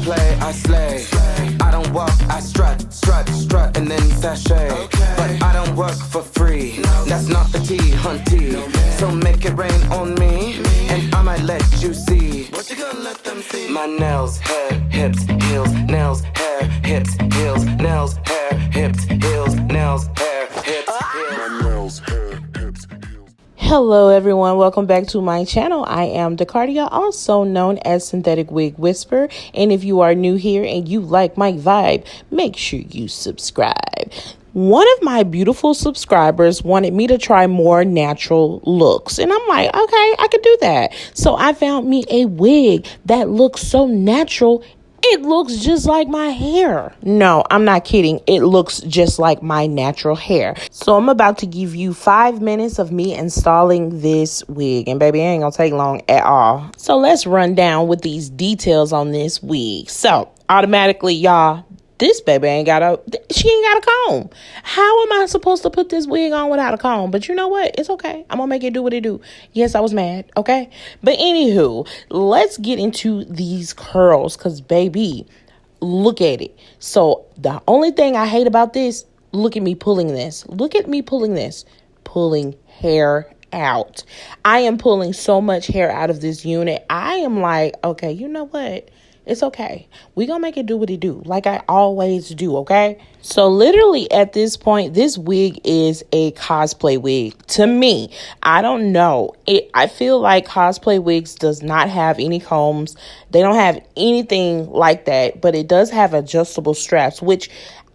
play, I slay. I don't walk, I strut, and then sashay. But I don't work for free, that's not the tea, hunty. So make it rain on me, and I might let you see. What you gonna let them see? My nails, hair, hips, heels, nails, hair, hips, heels, nails, hair, hips, heels, nails, hair, hips, heels. My nails, hair, hips, heels. Hello everyone, welcome back to my channel. I am 𝒹𝒶𝒶𝒶, also known as Synthetic Wig Whisper. And if you are new here and you like my vibe, make sure you subscribe. One of my beautiful subscribers wanted me to try more natural looks. And I'm like, okay, I could do that. So I found me a wig that looks so natural. It looks just like my hair. No, I'm not kidding. It looks just like my natural hair. So I'm about to give you 5 minutes of me installing this wig. And baby, it ain't gonna take long at all. So let's run down with these details on this wig. So automatically, y'all, this baby she ain't got a comb. How am I supposed to put this wig on without a comb? But you know what? It's okay. I'm gonna make it do what it do. Yes, I was mad. Okay. But anywho, let's get into these curls. Cause baby, look at it. So the only thing I hate about this, look at me pulling this. Look at me pulling this. Pulling hair out. I am pulling so much hair out of this unit. I am like, okay, you know what? It's okay. We're going to make it do what it do, like I always do, okay? So literally at this point, this wig is a cosplay wig. To me, I don't know. I feel like cosplay wigs does not have any combs. They don't have anything like that, but it does have adjustable straps, which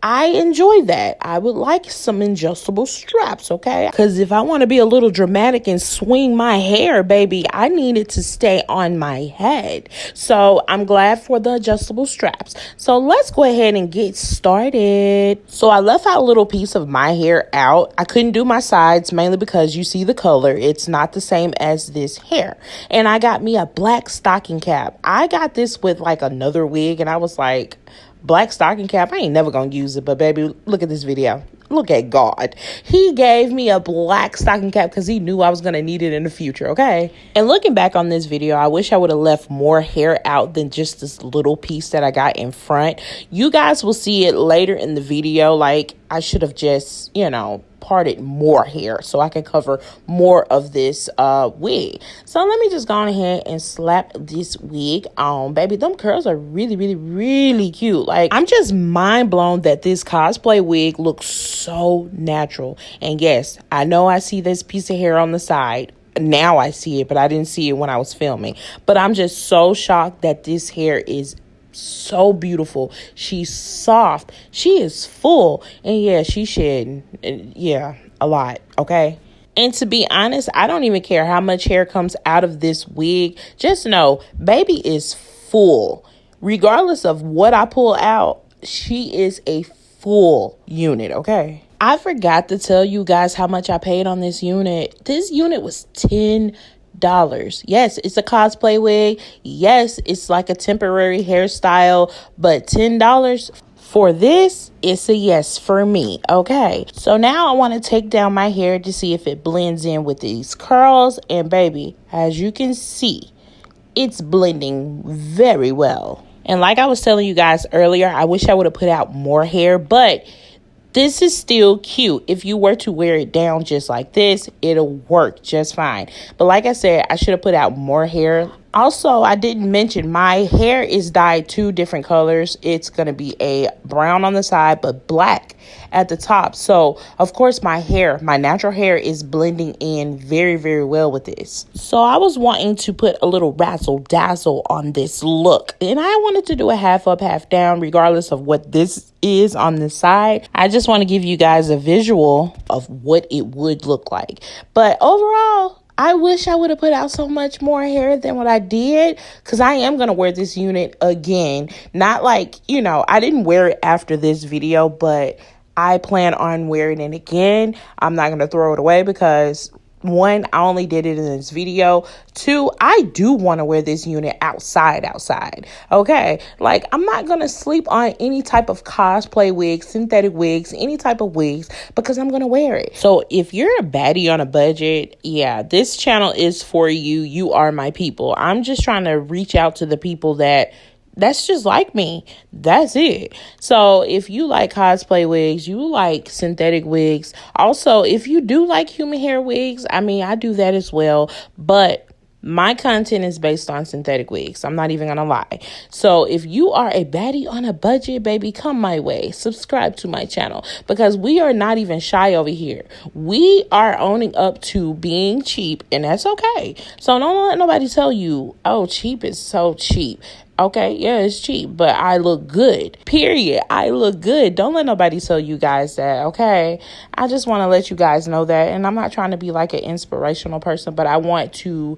I enjoy that. I would like some adjustable straps, okay? Because if I want to be a little dramatic and swing my hair, baby, I need it to stay on my head. So I'm glad for the adjustable straps. So let's go ahead and get started. So I left out a little piece of my hair out. I couldn't do my sides mainly because you see the color. It's not the same as this hair. And I got me a black stocking cap. I got this with like another wig and I was like, black stocking cap, I ain't never gonna use it, but baby, look at this video. Look at God. He gave me a black stocking cap because he knew I was gonna need it in the future, okay? And looking back on this video, I wish I would have left more hair out than just this little piece that I got in front. You guys will see it later in the video. Like, I should have just, parted more hair so I can cover more of this wig. So let me just go on ahead and slap this wig on. Baby, them curls are really, really, really cute. Like, I'm just mind blown that this cosplay wig looks so natural. And yes, I know I see this piece of hair on the side. Now I see it, but I didn't see it when I was filming. But I'm just so shocked that this hair is so beautiful. She's soft. She is full. And yeah, she's shedding. Yeah, a lot. Okay. And to be honest, I don't even care how much hair comes out of this wig. Just know, baby is full. Regardless of what I pull out, she is a full unit. Okay. I forgot to tell you guys how much I paid on this unit. This unit was $10. Yes, it's a cosplay wig. Yes, it's like a temporary hairstyle, but $10 for this, it's a yes for me. Okay, so now I want to take down my hair to see if it blends in with these curls. And baby, as you can see, it's blending very well. And like I was telling you guys earlier, I wish I would have put out more hair, but this is still cute. If you were to wear it down just like this, it'll work just fine. But like I said, I should have put out more hair. Also, I didn't mention my hair is dyed 2 different colors. It's going to be a brown on the side, but black at the top. So, of course, my natural hair is blending in very, very well with this. So, I was wanting to put a little razzle dazzle on this look. And I wanted to do a half up, half down, regardless of what this is on the side. I just want to give you guys a visual of what it would look like. But overall, I wish I would have put out so much more hair than what I did, because I am going to wear this unit again. Not like, I didn't wear it after this video, but I plan on wearing it again. I'm not going to throw it away because 1, I only did it in this video. 2, I do want to wear this unit outside. Okay, like I'm not going to sleep on any type of cosplay wigs, synthetic wigs, any type of wigs, because I'm going to wear it. So if you're a baddie on a budget, yeah, this channel is for you. You are my people. I'm just trying to reach out to the people that that's just like me. That's it. So if you like cosplay wigs, you like synthetic wigs. Also, if you do like human hair wigs, I mean, I do that as well. But my content is based on synthetic wigs. I'm not even going to lie. So if you are a baddie on a budget, baby, come my way. Subscribe to my channel because we are not even shy over here. We are owning up to being cheap, and that's okay. So don't let nobody tell you, oh, cheap is so cheap. Okay, yeah, it's cheap, but I look good. Period. I look good. Don't let nobody tell you guys that, okay? I just want to let you guys know that, and I'm not trying to be like an inspirational person, but I want to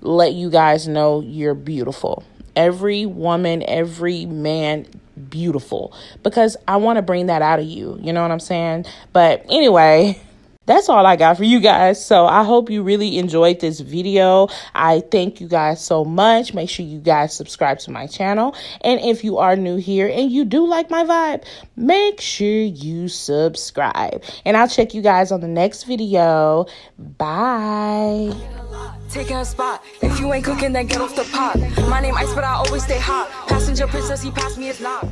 let you guys know you're beautiful. Every woman, every man, beautiful. Because I want to bring that out of you. You know what I'm saying? But anyway, that's all I got for you guys. So I hope you really enjoyed this video. I thank you guys so much. Make sure you guys subscribe to my channel. And if you are new here and you do like my vibe, make sure you subscribe. And I'll check you guys on the next video. Bye. Taking a spot. If you ain't cooking, then get off the pot. My name Ice, but I always stay hot. Passenger princess, he passed me his knock.